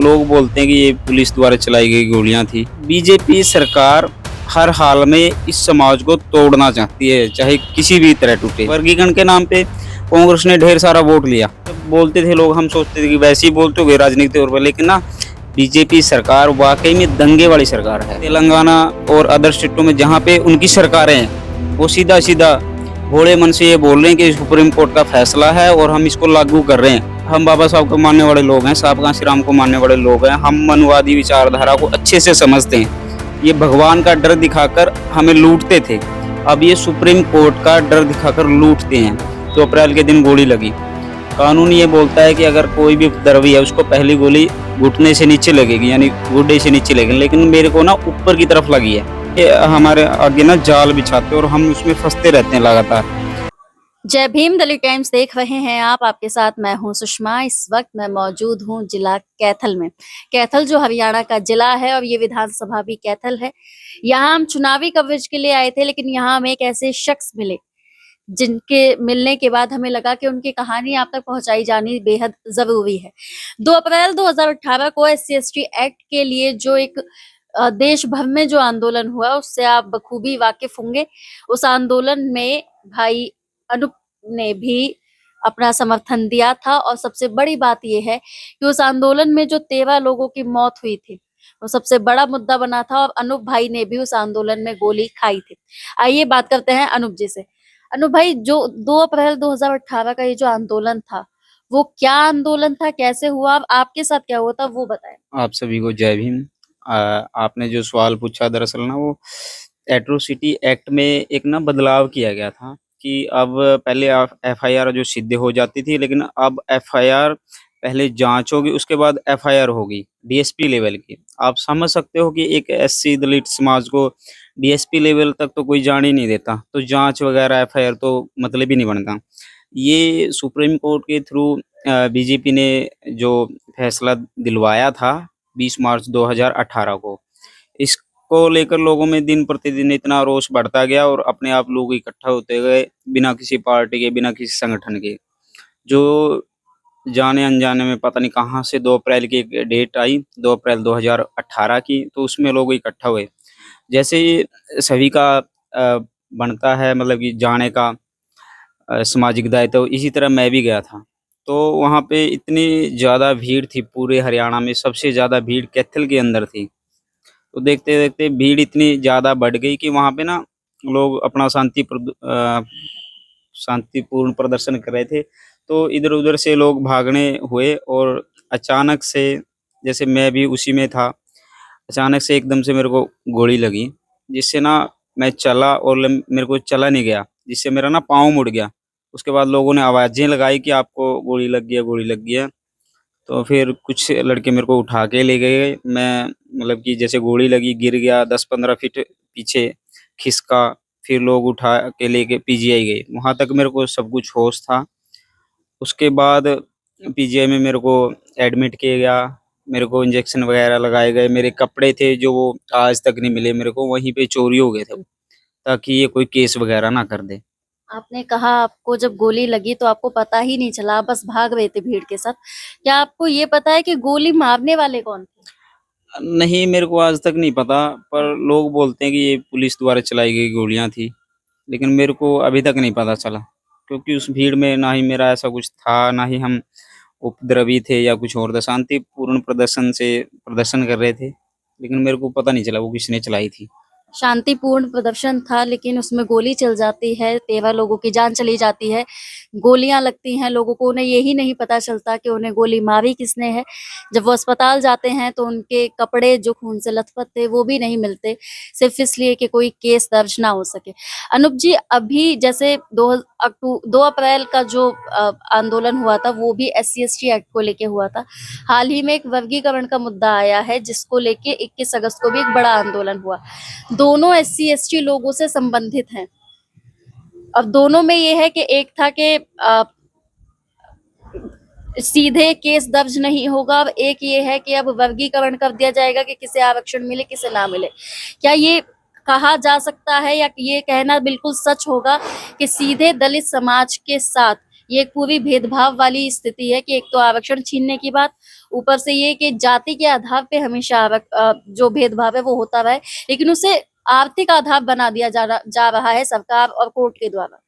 लोग बोलते हैं कि ये पुलिस द्वारा चलाई गई गोलियां थी। बीजेपी सरकार हर हाल में इस समाज को तोड़ना चाहती है, चाहे किसी भी तरह टूटे। वर्गीकरण के नाम पे कांग्रेस ने ढेर सारा वोट लिया। जब बोलते थे लोग, हम सोचते थे कि वैसे ही बोलते हो राजनीतिक तौर पर, लेकिन ना बीजेपी सरकार वाकई में दंगे वाली सरकार है। तेलंगाना और अदर स्टेटों में जहाँ पे उनकी सरकारें हैं, वो सीधा सीधा भोले मन से ये बोल रहे हैं कि सुप्रीम कोर्ट का फैसला है और हम इसको लागू कर रहे हैं। हम बाबा साहब को मानने वाले लोग हैं, साहब कांशी राम को मानने वाले लोग हैं, हम मनुवादी विचारधारा को अच्छे से समझते हैं। ये भगवान का डर दिखाकर हमें लूटते थे, अब ये सुप्रीम कोर्ट का डर दिखाकर लूटते हैं। 2 अप्रैल के दिन गोली लगी। कानून ये बोलता है कि अगर कोई भी उपद्रवी है उसको पहली गोली घुटने से नीचे लगेगी, यानी गुड्डे से नीचे लगेगी, लेकिन मेरे को ना ऊपर की तरफ लगी है। ये हमारे आगे ना जाल बिछाते और हम उसमें फंसते रहते हैं लगातार। जय भीम। दिल्ली टाइम्स देख रहे हैं आप। आपके साथ मैं हूं सुषमा। इस वक्त मैं मौजूद हूं जिला कैथल में। कैथल जो हरियाणा का जिला है और ये विधानसभा भी कैथल है। यहाँ हम चुनावी कवरेज के लिए आए थे, लेकिन यहाँ हमें एक ऐसे शख्स मिले जिनके मिलने के बाद हमें लगा कि उनकी कहानी आप तक पहुंचाई जानी बेहद जरूरी है। 2 अप्रैल 2018 को SC/ST एक्ट के लिए जो एक देश भर में जो आंदोलन हुआ, उससे आप बखूबी वाकिफ होंगे। उस आंदोलन में भाई अनूप ने भी अपना समर्थन दिया था और सबसे बड़ी बात यह है कि उस आंदोलन में जो 13 लोगों की मौत हुई थी, वो सबसे बड़ा मुद्दा बना था और अनूप भाई ने भी उस आंदोलन में गोली खाई थी। आइए बात करते हैं अनूप जी से। अनूप भाई, जो 2 अप्रैल 2018 का ये जो आंदोलन था, वो क्या आंदोलन था, कैसे हुआ, आपके साथ क्या हुआ था, वो बताएं। आप सभी को जय भीम। आपने जो सवाल पूछा, दरअसल ना वो एट्रोसिटी एक्ट में एक ना बदलाव किया गया था कि अब पहले FIR जो सिद्ध हो जाती थी, लेकिन अब FIR पहले जांच होगी, उसके बाद FIR होगी DSP लेवल की। आप समझ सकते हो कि एक SC दलित समाज को DSP लेवल तक तो कोई जान ही नहीं देता, तो जांच वगैरह FIR तो मतलब ही नहीं बनता। ये सुप्रीम कोर्ट के थ्रू बीजेपी ने जो फैसला दिलवाया था 20 मार्च 2018 को, इसको लेकर लोगों में दिन प्रतिदिन इतना रोष बढ़ता गया और अपने आप लोग इकट्ठा होते गए, बिना किसी पार्टी के, बिना किसी संगठन के। जो जाने अनजाने में पता नहीं कहाँ से 2 अप्रैल की एक डेट आई, 2 अप्रैल 2018 की, तो उसमें लोग इकट्ठा हुए। जैसे ही सभी का बनता है, मतलब कि जाने का सामाजिक दायित्व, इसी तरह मैं भी गया था। तो वहाँ पे इतनी ज़्यादा भीड़ थी, पूरे हरियाणा में सबसे ज़्यादा भीड़ कैथल के अंदर थी। तो देखते-देखते भीड़ इतनी ज़्यादा बढ़ गई कि वहाँ पे ना लोग अपना शांतिपूर्ण प्रदर्शन कर रहे थे। तो इधर-उधर से लोग भागने हुए और अचानक से, जैसे मैं भी उसी में था, अचानक से एकदम से मेरे को गोली लगी, जिससे ना मैं चला और मेरे को चला नहीं गया, जिससे मेरा ना पाँव मुड़ गया। उसके बाद लोगों ने आवाज़ें लगाई कि आपको गोली लग गई है, गोली लग गई है। तो फिर कुछ लड़के मेरे को उठा के ले गए। मैं, मतलब कि जैसे गोली लगी, गिर गया, 10-15 फीट पीछे खिसका, फिर लोग उठा के लेके PGI गए। वहाँ तक मेरे को सब कुछ होश था। उसके बाद PGI में मेरे को एडमिट किया गया, मेरे को इंजेक्शन वगैरह लगाए गए। मेरे कपड़े थे जो वो आज तक नहीं मिले मेरे को, वहीं पे चोरी हो गए थे वो, ताकि ये कोई केस वगैरह ना कर दे। आपने कहा आपको जब गोली लगी तो आपको पता ही नहीं चला, आप बस भाग रहे थे भीड़ के साथ। क्या आपको ये पता है कि गोली मारने वाले कौन थे? नहीं, मेरे को आज तक नहीं पता, पर लोग बोलते हैं कि ये पुलिस द्वारा चलाई गई गोलियां थी, लेकिन मेरे को अभी तक नहीं पता चला, क्योंकि उस भीड़ में ना ही मेरा ऐसा कुछ था, ना ही हम उपद्रवी थे या कुछ और था। शांतिपूर्ण प्रदर्शन कर रहे थे, लेकिन मेरे को पता नहीं चला वो किसने चलाई थी। शांतिपूर्ण प्रदर्शन था, लेकिन उसमें गोली चल जाती है, 13 लोगों की जान चली जाती है, गोलियां लगती हैं लोगों को, उन्हें यही नहीं पता चलता कि उन्हें गोली मारी किसने है। जब वो अस्पताल जाते हैं तो उनके कपड़े जो खून से लथपथ थे वो भी नहीं मिलते, सिर्फ इसलिए कि कोई केस दर्ज ना हो सके। अनूप जी, अभी जैसे 2 अप्रैल का जो आंदोलन हुआ था, वो भी SC/ST एक्ट को लेके हुआ था। हाल ही में एक वर्गीकरण का मुद्दा आया है, जिसको लेके 21 अगस्त को भी एक बड़ा आंदोलन हुआ। दोनों SC/ST लोगों से संबंधित हैं। अब दोनों में ये है कि एक था कि सीधे केस दर्ज नहीं होगा, अब एक ये है कि अब वर्गीकरण कर दिया जाएगा कि किसे आरक्षण मिले, किसे ना मिले। क्या ये कहा जा सकता है या ये कहना बिल्कुल सच होगा कि सीधे दलित समाज के साथ ये एक पूरी भेदभाव वाली स्थिति है कि एक तो आरक्षण छीनने की बात, ऊपर से ये कि जाति के आधार पे हमेशा जो भेदभाव है वो होता रहा है, लेकिन उसे आर्थिक आधार बना दिया जा रहा है सरकार और कोर्ट के द्वारा।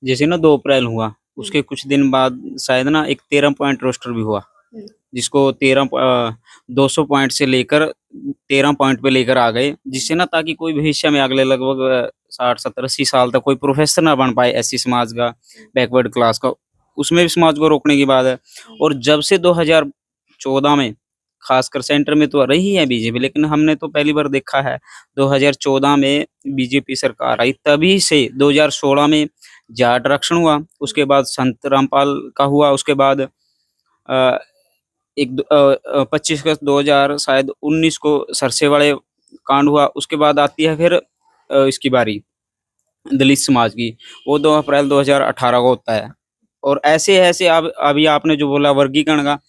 जैसे ना 2 अप्रैल हुआ, उसके कुछ दिन बाद शायद ना एक 13 पॉइंट रोस्टर भी हुआ, हम्म, जिसको 200 पॉइंट से लेकर 13 पॉइंट पे लेकर आ गए, जिससे ना ताकि कोई भविष्य में अगले लगभग 60, 70, 80 साल तक कोई प्रोफेसर ना बन पाए एससी समाज का, बैकवर्ड क्लास का, उसमें भी समाज को रोकने की बात है। और जब से 2014 में खासकर सेंटर में तो रही है बीजेपी, लेकिन हमने तो पहली बार देखा है 2014 में बीजेपी सरकार आई, तभी से 2016 में जाट आरक्षण हुआ, उसके बाद संत रामपाल का हुआ, उसके बाद 25 अगस्त 2000 शायद 19 को सरसेवाड़े कांड हुआ, उसके बाद आती है फिर इसकी बारी दलित समाज की, वो 2 अप्रैल 2018 को होता है। और ऐसे-ऐसे अब अभी आपने जो बोला वर्गीकरण का,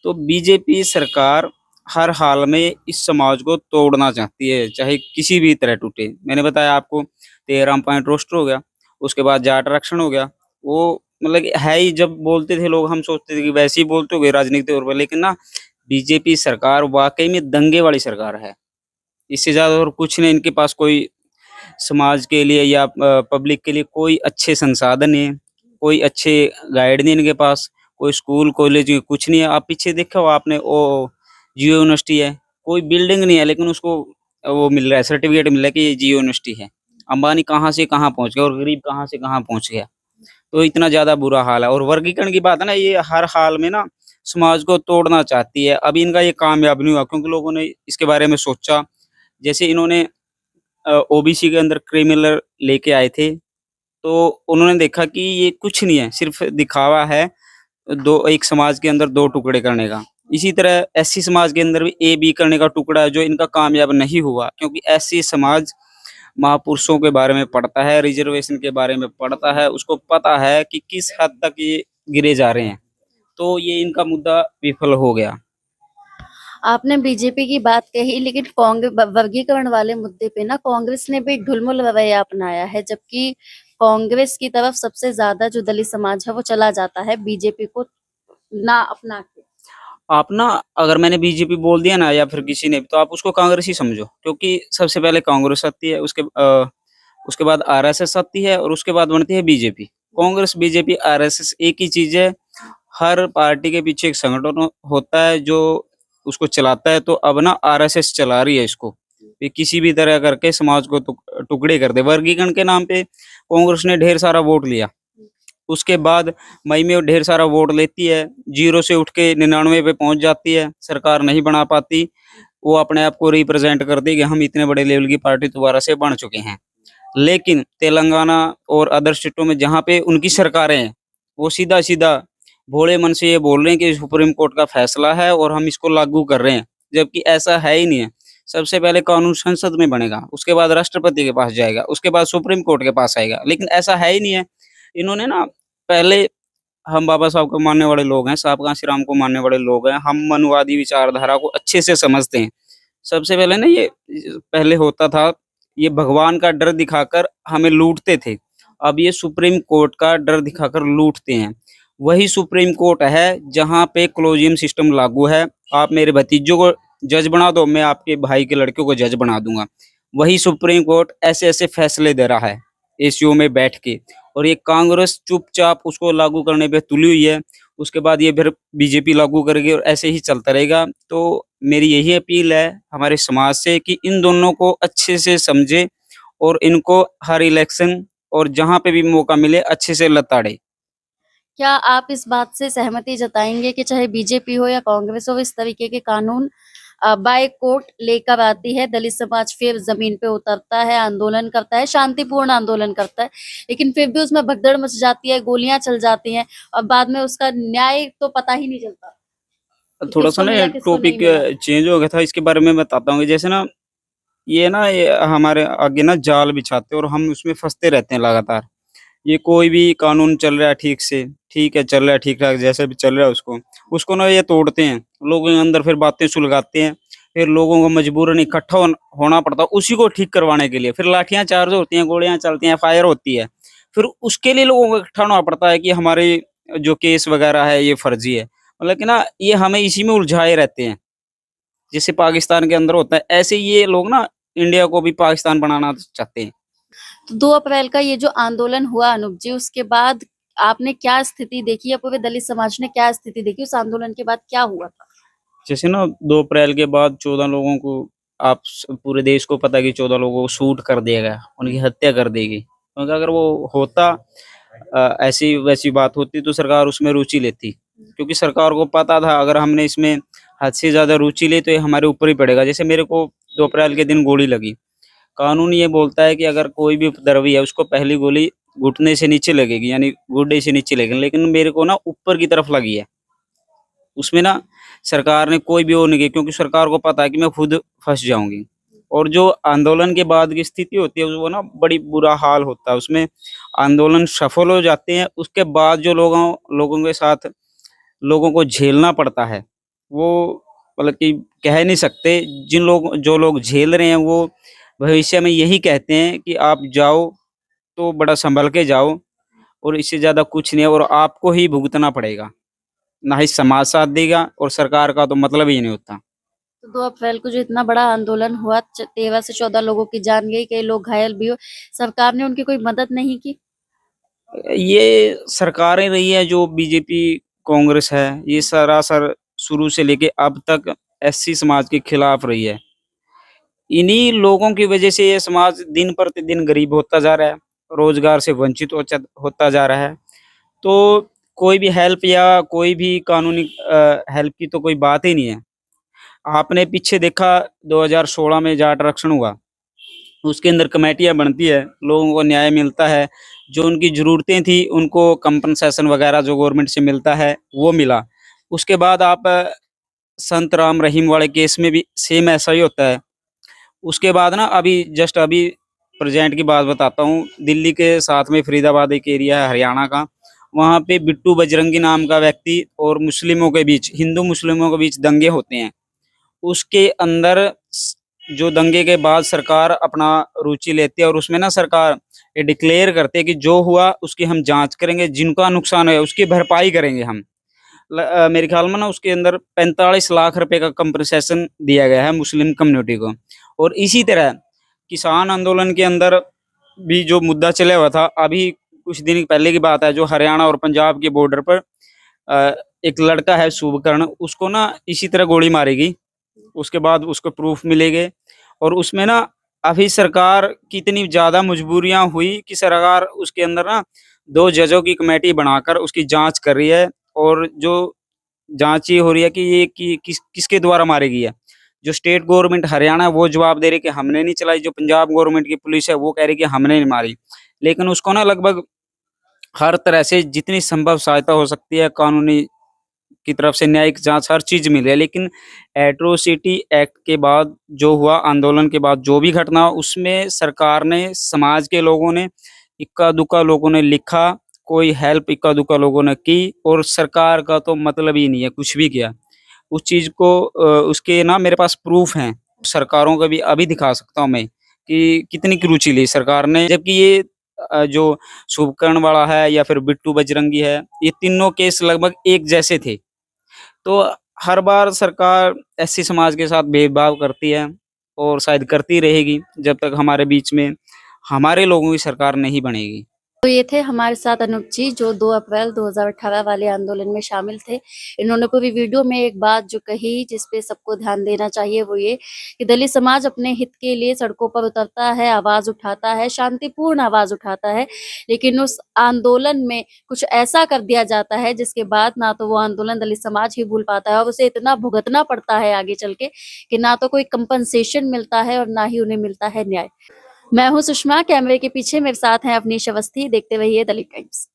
तो बीजेपी सरकार हर हाल में इस समाज को तोड़ना चाहती है, चाहे किसी भी तरह टूटे। मैंने बताया आपको 13 पॉइंट रोस्टर हो गया, उसके बाद जाट आरक्षण हो गया, वो मतलब कि है ही, जब बोलते थे लोग हम सोचते थे कि वैसे ही बोलते होंगे राजनीतिक तौर पर, लेकिन ना बीजेपी सरकार वाक़ई में दंगे वाली सरकार है। इससे ज़्यादा और कुछ नहीं इनके पास, कोई समाज के लिए या पब्लिक के लिए कोई अच्छे संसाधन नहीं है, कोई अच्छे गाइड नहीं इनके पास, कोई स्कूल, कॉलेज कुछ नहीं है। आप पीछे देखा हो आपने, वो जियो यूनिवर्सिटी है, कोई बिल्डिंग नहीं है लेकिन उसको वो मिल रहा है, सर्टिफ़िकेट मिल रहा है कि ये जियो यूनिवर्सिटी है। अंबानी कहाँ से कहाँ पहुँच गया और गरीब कहाँ से कहाँ पहुँच गया। तो इतना ज़्यादा बुरा हाल है। और वर्गीकरण की बात है ना, ये हर हाल में ना समाज को तोड़ना चाहती है। अभी इनका ये कामयाब नहीं हुआ क्योंकि लोगों ने इसके बारे में सोचा। जैसे इन्होंने ओबीसी के अंदर क्रिमिनल लेके आए थे, तो उन्होंने देखा कि ये कुछ नहीं है, सिर्फ़ दिखावा है, एक समाज के अंदर 2 टुकड़े करने का। इसी तरह एससी समाज के अंदर भी ए, बी करने का टुकड़ा है जो इनका कामयाब नहीं हुआ, क्योंकि एससी समाज महापुरुषों के बारे में पढ़ता है, रिज़र्वेशन के बारे में पढ़ता है, उसको पता है कि किस हद तक ये गिरे जा रहे हैं। तो ये इनका मुद्दा विफल हो गया। आपने बीजेपी की बात कही, लेकिन वर्गीकरण वाले मुद्दे पे ना कांग्रेस ने भी ढुलमुल रवैया अपनाया है, जबकि कांग्रेस की तरफ सबसे ज्यादा जो दलित समाज है वो चला जाता है बीजेपी को ना अपना के। आप ना, अगर मैंने बीजेपी बोल दिया ना या फिर किसी ने, तो आप उसको कांग्रेस ही समझो, क्योंकि सबसे पहले कांग्रेस आती है, उसके बाद आरएसएस आती है और उसके बाद बनती है बीजेपी। कांग्रेस, बीजेपी, आरएसएस एक ही चीज़ है। हर पार्टी के पीछे एक संगठन होता है जो उसको चलाता है, तो अब ना आरएसएस चला रही है इसको। ये किसी भी तरह करके समाज को टुकड़े कर दे। वर्गीकरण के नाम पे कांग्रेस ने ढेर सारा वोट लिया। उसके बाद मई में वो ढेर सारा वोट लेती है, 0 से उठ के 99 पे पहुँच जाती है, सरकार नहीं बना पाती। वो अपने आप को रिप्रेज़ेंट करती है कि हम इतने बड़े लेवल की पार्टी दोबारा से बन चुके हैं। लेकिन तेलंगाना और अदर स्टेटों में जहाँ पे उनकी सरकारें हैं, वो सीधा-सीधा भोले मन से ये बोल रहे हैं कि सुप्रीम कोर्ट का फैसला है और हम इसको लागू कर रहे हैं, जबकि ऐसा है ही नहीं है। सबसे पहले कानून संसद में बनेगा, उसके बाद राष्ट्रपति के पास जाएगा, उसके बाद सुप्रीम कोर्ट के पास आएगा, लेकिन ऐसा है ही नहीं है। इन्होंने ना पहले, हम बाबा साहब को मानने वाले लोग हैं, साहब कांशी राम को मानने वाले लोग हैं, हम मनुवादी विचारधारा को अच्छे से समझते हैं। सबसे पहले ना ये पहले होता था, ये भगवान का डर दिखाकर हमें लूटते थे। अब ये सुप्रीम कोर्ट का डर दिखाकर लूटते हैं। वही सुप्रीम कोर्ट है जहाँ पे कॉलेजियम सिस्टम लागू है। आप मेरे भतीजों को जज बना दो, मैं आपके भाई के लड़कियों को जज बना दूँगा। वही सुप्रीम कोर्ट ऐसे-ऐसे फैसले दे रहा है, एसीओ में बैठ के, और ये कांग्रेस चुपचाप उसको लागू करने पे तुली हुई है। उसके बाद ये फिर बीजेपी लागू करेगी और ऐसे ही चलता रहेगा। तो मेरी यही अपील है हमारे समाज से कि इन दोनों को अच्छे से समझे और इनको हर इलेक्शन और जहाँ पे भी मौका मिले अच्छे से लताड़े। क्या आप इस बात से सहमति जताएंगे कि चाहे बीजेपी हो या कांग्रेस हो, इस तरीके के कानून बाय कोर्ट लेकर आती है, दलित समाज फिर जमीन पे उतरता है, आंदोलन करता है, शांतिपूर्ण आंदोलन करता है, लेकिन फिर भी उसमें भगदड़ मच जाती है, गोलियां चल जाती हैं और बाद में उसका न्याय तो पता ही नहीं चलता कि थोड़ा-सा किसको ना मिला किसको नहीं टॉपिक मिला। चेंज हो गया था, इसके बारे में बताता हूँ। जैसे ना ये हमारे आगे ना जाल बिछाते हैं और हम उसमें फँसते रहते हैं लगातार। ये कोई भी कानून चल रहा है ठीक से, ठीक है, चल रहा है ठीक-ठाक जैसे भी चल रहा है उसको ना ये तोड़ते हैं। लोगों के अंदर फिर बातें सुलगाते हैं, फिर लोगों को मजबूरन इकट्ठा होना पड़ता है उसी को ठीक करवाने के लिए। फिर लाठियाँ चार्ज होती हैं, गोलियाँ चलती हैं, फायर होती है। फिर उसके लिए लोगों को इकट्ठा होना पड़ता है कि हमारे जो केस वगैरह है ये फर्जी है। मतलब कि ना ये हमें इसी में उलझाए रहते हैं। जैसे पाकिस्तान के अंदर होता है, ऐसे ये लोग ना इंडिया को भी पाकिस्तान बनाना चाहते हैं। तो 2 अप्रैल का ये जो आंदोलन हुआ अनूप जी, उसके बाद आपने क्या स्थिति देखी या पूरे दलित समाज ने क्या स्थिति देखी? उस आंदोलन के बाद क्या हुआ था? जैसे ना 2 अप्रैल के बाद 14 लोगों को आप स पूरे देश को पता है कि 14 लोगों को शूट कर दिया गया, उनकी हत्या कर दी गई। क्योंकि अगर वो होता ऐसी वैसी बात होती तो सरकार उसमें रुचि लेती। क्योंकि सरकार को पता था अगर हमने इसमें हद से ज़्यादा रुचि ली तो ये हमारे ऊपर ही पड़ेगा। जैसे मेरे को 2 अप्रैल के दिन गोली लगी। कानून ये बोलता है कि अगर कोई भी उपद्रवी है उसको पहली गोली घुटने से नीचे लगेगी यानी गुड्डे से नीचे लगेगी। लेकिन मेरे को ना ऊपर की तरफ लगी है। उसमें ना सरकार ने कोई भी वो नहीं किया क्योंकि सरकार को पता है कि मैं खुद फँस जाऊँगी। और जो आंदोलन के बाद की स्थिति होती है वो ना बड़ी बुरा हाल होता है। उसमें आंदोलन सफल हो जाते हैं, उसके बाद जो लोगों लोगों के साथ लोगों को झेलना पड़ता है, वो मतलब कि कह नहीं सकते। जो लोग झेल रहे हैं वो भविष्य में यही कहते हैं कि आप जाओ तो बड़ा सँभल के जाओ और इससे ज़्यादा कुछ नहीं है और आपको ही भुगतना पड़ेगा। ना ही समाज साथ देगा और सरकार का तो मतलब ही नहीं होता। तो 2 अप्रैल को जो इतना बड़ा आंदोलन हुआ 13 से 14 लोगों की जान गई, कई लोग घायल भी हुए, सरकार ने उनकी कोई मदद नहीं की? ये सरकारें रही है जो बीजेपी, कांग्रेस है, ये सरासर शुरू से लेके अब तक एससी समाज के खिलाफ रही है। इन्हीं लोगों की वजह से ये समाज दिन प्रतिदिन गरीब होता जा रहा है, रोजगार से वंचित होता जा रहा है। तो कोई भी हेल्प या कोई भी कानूनी हेल्प की तो कोई बात ही नहीं है। आपने पीछे देखा 2016 में जाट आरक्षण हुआ, उसके अंदर कमेटियाँ बनती है, लोगों को न्याय मिलता है, जो उनकी ज़रूरतें थी उनको कंपनसेशन वगैरह जो गवर्नमेंट से मिलता है, वो मिला। उसके बाद आप संत राम रहीम वाले केस में भी सेम ऐसा ही होता है। उसके बाद ना अभी प्रेज़ेंट की बात बताता हूँ, दिल्ली के साथ में फरीदाबाद एक एरिया है हरियाणा का, वहाँ पे बिट्टू बजरंगी नाम का व्यक्ति और मुस्लिमों के बीच हिंदू मुस्लिमों के बीच दंगे होते हैं। उसके अंदर स जो दंगे के बाद सरकार अपना रुचि लेती है और उसमें ना सरकार ये डिक्लेयर करती है कि जो हुआ उसकी हम जाँच करेंगे, जिनका नुकसान है उसकी भरपाई करेंगे हम। मेरे ख़्याल में ना उसके अंदर 45 लाख रुपए का कंपनसेशन दिया गया है मुस्लिम कम्युनिटी को। और इसी तरह किसान आंदोलन के अंदर भी जो मुद्दा चला हुआ था, अभी कुछ दिन पहले की बात है जो हरियाणा और पंजाब के बॉर्डर पर एक लड़का है शुभकर्ण, उसको ना इसी तरह गोली मारी गई। उसके बाद उसको प्रूफ मिले गए और उसमें ना अभी सरकार की इतनी ज़्यादा मजबूरियाँ हुई कि सरकार उसके अंदर ना 2 जजों की कमेटी बनाकर उसकी जाँच कर रही है और जो जाँच ये हो रही है कि ये कि किसके द्वारा मारी गई है। जो स्टेट गवर्नमेंट हरियाणा है वो जवाब दे रही है कि हमने नहीं चलाई, जो पंजाब गवर्नमेंट की पुलिस है वो कह रही है कि हमने नहीं मारी। लेकिन उसको ना लगभग हर तरह से जितनी संभव सहायता हो सकती है कानूनी की तरफ से न्यायिक जाँच हर चीज़ मिली है। लेकिन एट्रोसिटी एक्ट के बाद जो हुआ आंदोलन के बाद जो भी घटना हुआ, उसमें सरकार ने, समाज के लोगों ने, इक्का-दुक्का लोगों ने लिखा, कोई हेल्प इक्का-दुक्का लोगों ने की और सरकार का तो मतलब ही नहीं है कुछ भी किया। उस चीज़ को उसके ना मेरे पास प्रूफ़ हैं। सरकारों का भी अभी दिखा सकता हूँ मैं कि कितनी की रुचि ली सरकार ने। जबकि ये जो शुभकर्ण वाला है या फिर बिट्टू बजरंगी है, ये तीनों केस लगभग एक जैसे थे। तो हर बार सरकार एससी समाज के साथ भेदभाव करती है और शायद करती रहेगी जब तक हमारे बीच में हमारे लोगों की सरकार नहीं बनेगी। तो ये थे हमारे साथ अनूप जी जो 2 अप्रैल 2018 वाले आंदोलन में शामिल थे। इन्होंने पूरी वीडियो में एक बात जो कही जिस पे सबको ध्यान देना चाहिए वो ये कि दलित समाज अपने हित के लिए सड़कों पर उतरता है, आवाज़ उठाता है, शांतिपूर्ण आवाज़ उठाता है। लेकिन उस आंदोलन में कुछ ऐसा कर दिया जाता है जिसके बाद ना तो वो आंदोलन दलित समाज ही भूल पाता है और उसे इतना भुगतना पड़ता है आगे चल के कि ना तो कोई कंपनसेशन मिलता है और ना ही उन्हें मिलता है न्याय। मैं हूँ सुषमा, कैमरे के पीछे मेरे साथ हैं अवनीश अवस्थी। देखते रहिए दलित टाइम्स।